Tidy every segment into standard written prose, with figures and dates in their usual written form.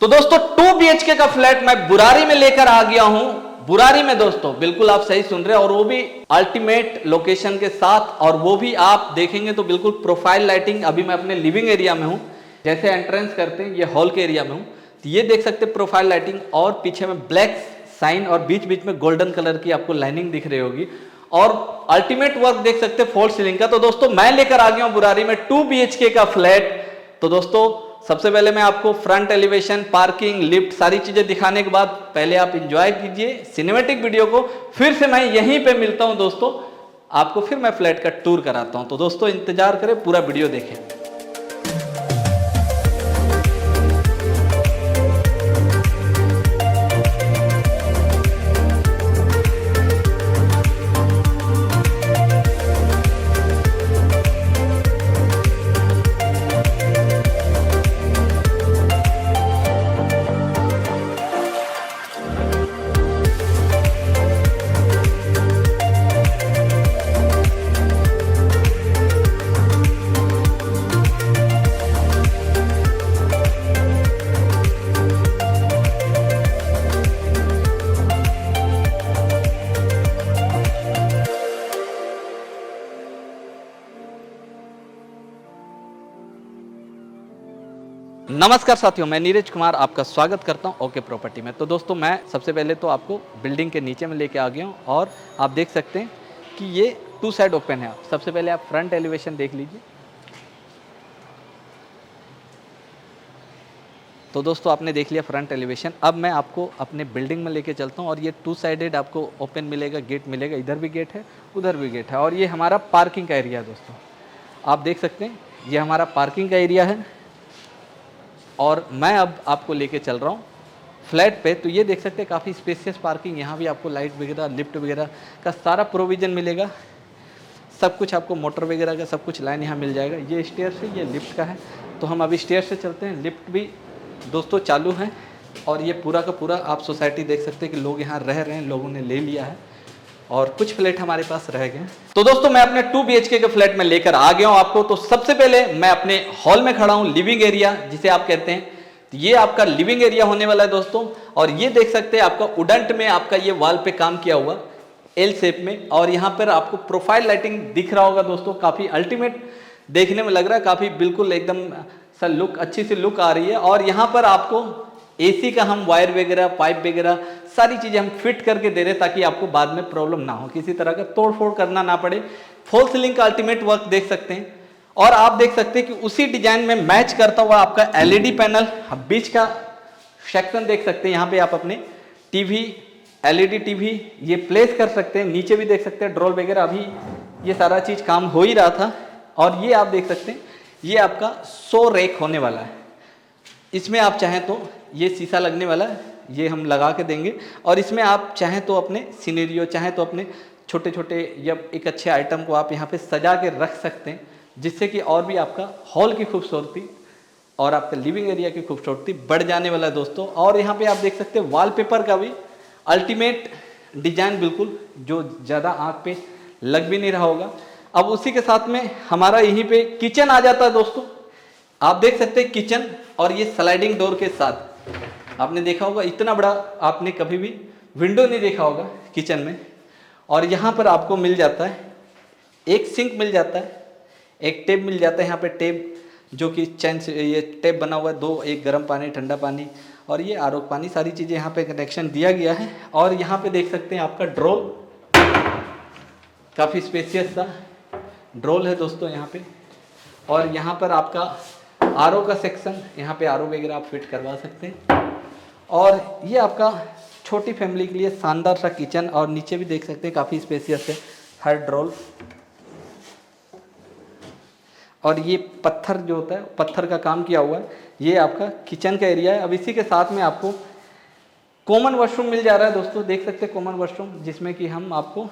तो दोस्तों 2 BHK का फ्लैट मैं बुरारी में लेकर आ गया हूं। बुरारी में दोस्तों बिल्कुल आप सही सुन रहे हैं, और वो भी अल्टीमेट लोकेशन के साथ, और वो भी आप देखेंगे तो बिल्कुल प्रोफाइल लाइटिंग। अभी मैं अपने लिविंग एरिया में हूं, जैसे एंट्रेंस करते हैं ये हॉल के एरिया में हूं, तो ये देख सकते हैं प्रोफाइल लाइटिंग, और पीछे में ब्लैक साइन और बीच बीच में गोल्डन कलर की आपको लाइनिंग दिख रही होगी, और अल्टीमेट वर्क देख सकते हैं फॉल्स सीलिंग का। तो दोस्तों मैं लेकर आ गया हूं बुरारी में 2 BHK का फ्लैट। तो दोस्तों सबसे पहले मैं आपको फ्रंट एलिवेशन, पार्किंग, लिफ्ट सारी चीजें दिखाने के बाद पहले आप एंजॉय कीजिए सिनेमैटिक वीडियो को, फिर से मैं यहीं पे मिलता हूं दोस्तों, आपको फिर मैं फ्लैट का टूर कराता हूं। तो दोस्तों इंतजार करें, पूरा वीडियो देखें। नमस्कार साथियों, मैं नीरज कुमार आपका स्वागत करता हूं ओके प्रॉपर्टी में। तो दोस्तों मैं सबसे पहले तो आपको बिल्डिंग के नीचे में लेके आ गया हूं, और आप देख सकते हैं कि ये 2 साइड ओपन है। सबसे पहले आप फ्रंट एलिवेशन देख लीजिए। तो दोस्तों आपने देख लिया फ्रंट एलिवेशन। अब मैं आपको अपने बिल्डिंग में लेके चलता हूं, और ये 2 साइडेड आपको ओपन मिलेगा, गेट मिलेगा, इधर भी गेट है, उधर भी गेट है, और ये हमारा पार्किंग का एरिया है। दोस्तों आप देख सकते हैं ये हमारा पार्किंग का एरिया है, और मैं अब आपको लेके चल रहा हूँ फ्लैट पे। तो ये देख सकते हैं काफ़ी स्पेशियस पार्किंग, यहाँ भी आपको लाइट वगैरह, लिफ्ट वगैरह का सारा प्रोविज़न मिलेगा, सब कुछ आपको मोटर वगैरह का सब कुछ लाइन यहाँ मिल जाएगा। ये स्टेयर्स है, ये लिफ्ट का है, तो हम अभी स्टेयर से चलते हैं। लिफ्ट भी दोस्तों चालू है, और ये पूरा का पूरा आप सोसाइटी देख सकते हैं कि लोग यहाँ रह रहे हैं, लोगों ने ले लिया है, और कुछ फ्लैट हमारे पास रह गए। तो दोस्तों मैं अपने 2 BHK के फ्लैट में लेकर आ गया हूं आपको। तो सबसे पहले मैं अपने हॉल में खड़ा हूं, लिविंग एरिया जिसे आप कहते हैं। तो ये आपका लिविंग एरिया होने वाला है दोस्तों, और ये देख सकते हैं आपका वुडन में आपका ये वॉल पे काम किया हुआ एल शेप में, और यहाँ पर आपको प्रोफाइल लाइटिंग दिख रहा होगा दोस्तों, काफी अल्टीमेट देखने में लग रहा है, काफी बिल्कुल एकदम सा लुक, अच्छी सी लुक आ रही है। और यहाँ पर आपको एसी का हम वायर वगैरह, पाइप वगैरह सारी चीजें हम फिट करके दे रहे हैं, ताकि आपको बाद में प्रॉब्लम ना हो, किसी तरह का तोड़ फोड़ करना ना पड़े। फॉल सीलिंग का अल्टीमेट वर्क देख सकते हैं, और आप देख सकते हैं कि उसी डिजाइन में मैच करता हुआ आपका एलईडी पैनल, बीच का सेक्शन देख सकते हैं। यहाँ पे आप अपने टीवी, एलईडी टीवी ये प्लेस कर सकते हैं। नीचे भी देख सकते हैं ड्रॉर वगैरह, अभी ये सारा चीज काम हो ही रहा था। और ये आप देख सकते हैं ये आपका 100 रैक होने वाला है। इसमें आप चाहें तो ये शीशा लगने वाला है, ये हम लगा के देंगे, और इसमें आप चाहें तो अपने सिनेरियो, चाहें तो अपने छोटे छोटे या एक अच्छे आइटम को आप यहाँ पे सजा के रख सकते हैं, जिससे कि और भी आपका हॉल की खूबसूरती और आपका लिविंग एरिया की खूबसूरती बढ़ जाने वाला है दोस्तों। और यहाँ पे आप देख सकते हैं वॉलपेपर का भी अल्टीमेट डिजाइन, बिल्कुल जो ज़्यादा आँख पे लग भी नहीं रहा होगा। अब उसी के साथ में हमारा यहीं पे किचन आ जाता है दोस्तों। आप देख सकते हैं किचन, और ये स्लाइडिंग डोर के साथ आपने देखा होगा, इतना बड़ा आपने कभी भी विंडो नहीं देखा होगा किचन में। और यहाँ पर आपको मिल जाता है एक सिंक मिल जाता है, एक टेप मिल जाता है, यहाँ पे टेप जो कि चैन से ये टेप बना हुआ है, 2, एक गर्म पानी, ठंडा पानी, और ये आरओ पानी, सारी चीज़ें यहाँ पे कनेक्शन दिया गया है। और यहाँ पे देख सकते हैं आपका ड्रोल, काफ़ी स्पेसियस सा ड्रोल है दोस्तों यहाँ पे। और यहाँ पर आपका आरओ का सेक्शन, यहाँ पे आरओ वगैरह आप फिट करवा सकते हैं। और ये आपका छोटी फैमिली के लिए शानदार सा किचन, और नीचे भी देख सकते हैं काफ़ी स्पेसियस है, हर ड्रोल। और ये पत्थर जो होता है, पत्थर का काम किया हुआ है, ये आपका किचन का एरिया है। अब इसी के साथ में आपको कॉमन वॉशरूम मिल जा रहा है दोस्तों, देख सकते हैं कॉमन वॉशरूम, जिसमें कि हम आपको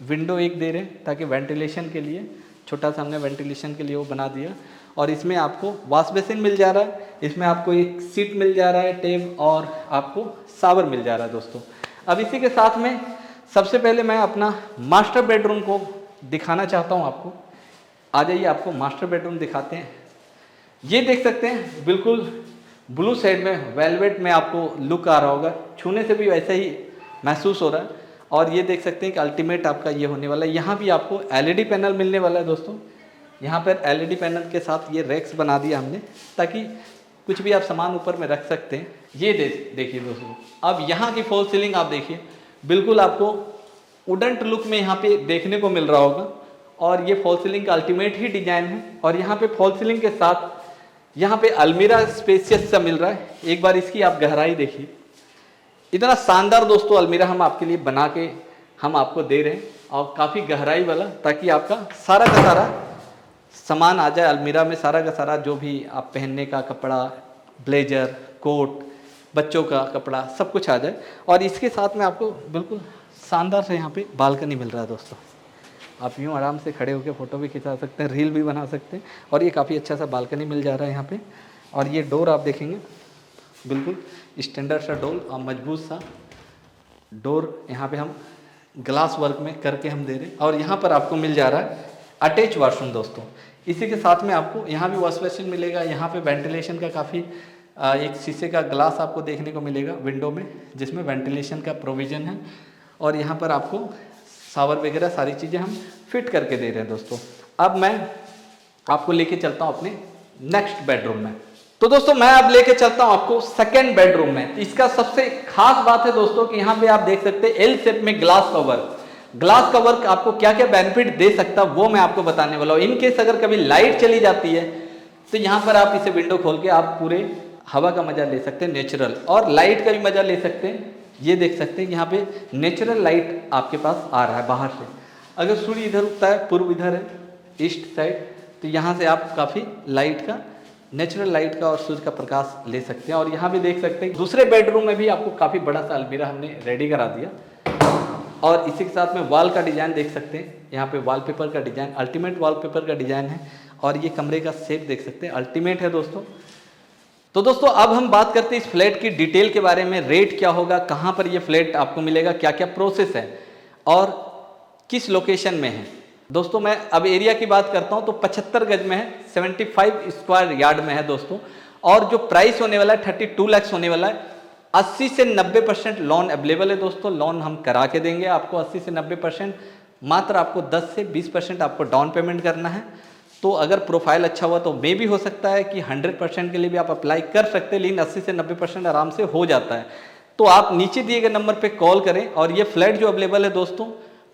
विंडो एक दे रहे हैं, ताकि वेंटिलेशन के लिए छोटा सा हमने वेंटिलेशन के लिए वो बना दिया। और इसमें आपको वॉश बेसिन मिल जा रहा है, इसमें आपको एक सीट मिल जा रहा है, टेब, और आपको शावर मिल जा रहा है दोस्तों। अब इसी के साथ में सबसे पहले मैं अपना मास्टर बेडरूम को दिखाना चाहता हूँ आपको। आ जाइए, आपको मास्टर बेडरूम दिखाते हैं। ये देख सकते हैं बिल्कुल ब्लू शेड में वेलवेट में आपको लुक आ रहा होगा, छूने से भी वैसे ही महसूस हो रहा है। और ये देख सकते हैं कि अल्टीमेट आपका ये होने वाला है। यहाँ भी आपको एलईडी पैनल मिलने वाला है दोस्तों। यहाँ पर एलईडी पैनल के साथ ये रैक्स बना दिया हमने, ताकि कुछ भी आप सामान ऊपर में रख सकते हैं। ये देखिए दोस्तों, अब यहाँ की फॉल सीलिंग आप देखिए, बिल्कुल आपको वुडन लुक में यहाँ पे देखने को मिल रहा होगा। और ये फॉल सीलिंग का अल्टीमेट ही डिजाइन है। और यहाँ पे फॉल सीलिंग के साथ यहाँ पे अलमीरा स्पेसियस सा मिल रहा है। एक बार इसकी आप गहराई देखिए, इतना शानदार दोस्तों अलमीरा हम आपके लिए बना के हम आपको दे रहे हैं, और काफ़ी गहराई वाला, ताकि आपका सारा का सारा सामान आ जाए अलमीरा में। सारा का सारा जो भी आप पहनने का कपड़ा, ब्लेजर, कोट, बच्चों का कपड़ा, सब कुछ आ जाए। और इसके साथ में आपको बिल्कुल शानदार से यहाँ पे बालकनी मिल रहा है दोस्तों। आप यूँ आराम से खड़े होकर फ़ोटो भी खिंचा सकते हैं, रील भी बना सकते हैं। और ये काफ़ी अच्छा सा बालकनी मिल जा रहा है यहाँ पे। और ये डोर आप देखेंगे, बिल्कुल स्टैंडर्ड सा डोर और मजबूत सा डोर यहाँ पे हम ग्लास वर्क में करके हम दे रहे हैं। और यहाँ पर आपको मिल जा रहा है अटैच वॉशरूम दोस्तों। इसी के साथ में आपको यहाँ भी वॉश बेसिन मिलेगा। यहाँ पे वेंटिलेशन का काफ़ी एक शीशे का ग्लास आपको देखने को मिलेगा विंडो में, जिसमें वेंटिलेशन का प्रोविज़न है। और यहाँ पर आपको शावर वगैरह सारी चीज़ें हम फिट करके दे रहे हैं दोस्तों। अब मैं आपको लेके चलता हूँ अपने नेक्स्ट बेडरूम में। तो दोस्तों मैं अब लेके चलता हूँ आपको सेकेंड बेडरूम में। इसका सबसे खास बात है दोस्तों कि यहाँ पे आप देख सकते हैं एल शेप में ग्लास कवर। ग्लास कवर आपको क्या क्या बेनिफिट दे सकता है वो मैं आपको बताने वाला हूँ। इनकेस अगर कभी लाइट चली जाती है तो यहाँ पर आप इसे विंडो खोल के आप पूरे हवा का मजा ले सकते हैं, नेचुरल, और लाइट का भी मजा ले सकते हैं। ये देख सकते हैं कि यहाँ पे नेचुरल लाइट आपके पास आ रहा है बाहर से। अगर सूर्य इधर उगता है, पूर्व इधर है, ईस्ट साइड, तो यहाँ से आप काफ़ी लाइट का, नेचुरल लाइट का और सूर्य का प्रकाश ले सकते हैं। और यहाँ भी देख सकते हैं दूसरे बेडरूम में भी आपको काफ़ी बड़ा सा अलमीरा हमने रेडी करा दिया। और इसी के साथ में वॉल का डिज़ाइन देख सकते हैं, यहाँ पे वॉलपेपर का डिज़ाइन, अल्टीमेट वॉलपेपर का डिज़ाइन है। और ये कमरे का शेप देख सकते हैं, अल्टीमेट है दोस्तों। तो दोस्तों अब हम बात करते हैं इस फ्लैट की डिटेल के बारे में। रेट क्या होगा, कहाँ पर ये फ्लैट आपको मिलेगा, क्या क्या प्रोसेस है और किस लोकेशन में है। दोस्तों मैं अब एरिया की बात करता हूँ तो 75 गज में है, 75 स्क्वायर यार्ड में है दोस्तों। और जो प्राइस होने वाला है 32 लाख होने वाला है। 80 से 90% लोन अवेलेबल है दोस्तों। लोन हम करा के देंगे आपको 80 से 90%। मात्र आपको 10 से 20% आपको डाउन पेमेंट करना है। तो अगर प्रोफाइल अच्छा हुआ तो मे भी हो सकता है कि 100% के लिए भी आप अप्लाई कर सकते हैं, लेकिन 80 से 90% आराम से हो जाता है। तो आप नीचे दिए गए नंबर पे कॉल करें। और ये फ्लैट जो अवेलेबल है दोस्तों,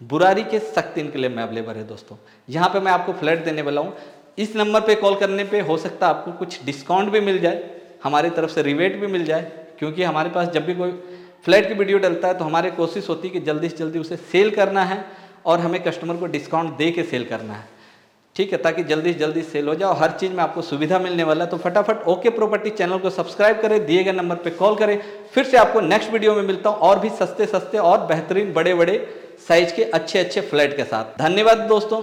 बुरारी के सख्त इनक्लेव में अवेलेबल है दोस्तों। यहाँ पे मैं आपको फ्लैट देने वाला हूँ। इस नंबर पे कॉल करने पे हो सकता है आपको कुछ डिस्काउंट भी मिल जाए, हमारी तरफ से रिबेट भी मिल जाए। क्योंकि हमारे पास जब भी कोई फ्लैट की वीडियो डलता है तो हमारी कोशिश होती है कि जल्दी से जल्दी उसे सेल करना है और हमें कस्टमर को डिस्काउंट दे के सेल करना है, ठीक है, ताकि जल्दी से जल्दी सेल हो जाए और हर चीज़ में आपको सुविधा मिलने वाला है। तो फटाफट ओके प्रॉपर्टी चैनल को सब्सक्राइब करें, दिए गए नंबर पे कॉल करें। फिर से आपको नेक्स्ट वीडियो में मिलता हूँ और भी सस्ते सस्ते और बेहतरीन बड़े बड़े साइज के अच्छे अच्छे फ्लैट के साथ। धन्यवाद दोस्तों।